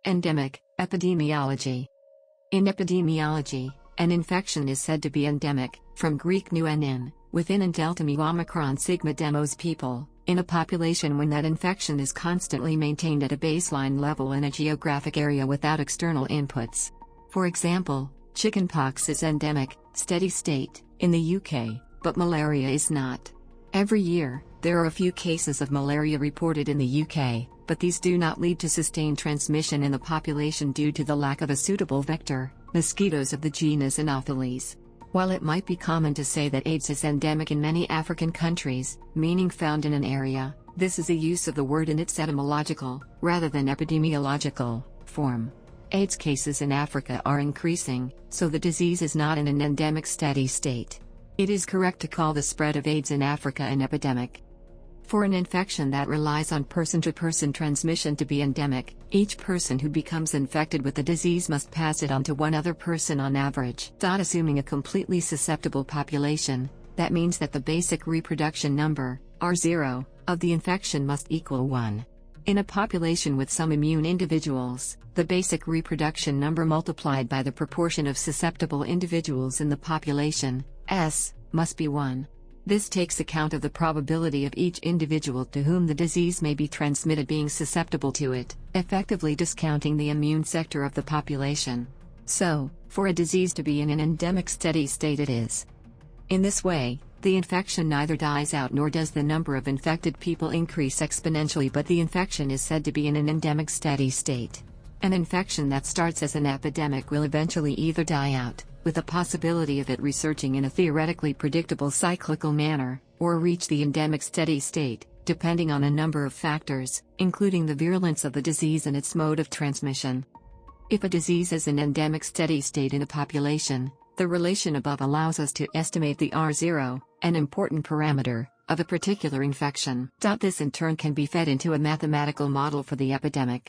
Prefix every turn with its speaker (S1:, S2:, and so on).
S1: Endemic epidemiology. In epidemiology, an infection is said to be endemic, from Greek nu and in, within and delta mu omicron sigma demos people, in a population when that infection is constantly maintained at a baseline level in a geographic area without external inputs. For example, chickenpox is endemic, steady state, in the UK, but malaria is not. Every year, there are a few cases of malaria reported in the UK, but these do not lead to sustained transmission in the population due to the lack of a suitable vector, mosquitoes of the genus Anopheles. While it might be common to say that AIDS is endemic in many African countries, meaning found in an area, this is a use of the word in its etymological, rather than epidemiological, form. AIDS cases in Africa are increasing, so the disease is not in an endemic steady state. It is correct to call the spread of AIDS in Africa an epidemic. For an infection that relies on person-to-person transmission to be endemic, each person who becomes infected with the disease must pass it on to one other person on average. Assuming a completely susceptible population, that means that the basic reproduction number, R0, of the infection must equal 1. In a population with some immune individuals, the basic reproduction number multiplied by the proportion of susceptible individuals in the population, S, must be 1. This takes account of the probability of each individual to whom the disease may be transmitted being susceptible to it, effectively discounting the immune sector of the population. So, for a disease to be in an endemic steady state it is. In this way, the infection neither dies out nor does the number of infected people increase exponentially, but the infection is said to be in an endemic steady state. An infection that starts as an epidemic will eventually either die out, with the possibility of it resurging in a theoretically predictable cyclical manner, or reach the endemic steady state, depending on a number of factors, including the virulence of the disease and its mode of transmission. If a disease is an endemic steady state in a population, the relation above allows us to estimate the R0, an important parameter, of a particular infection. This in turn can be fed into a mathematical model for the epidemic.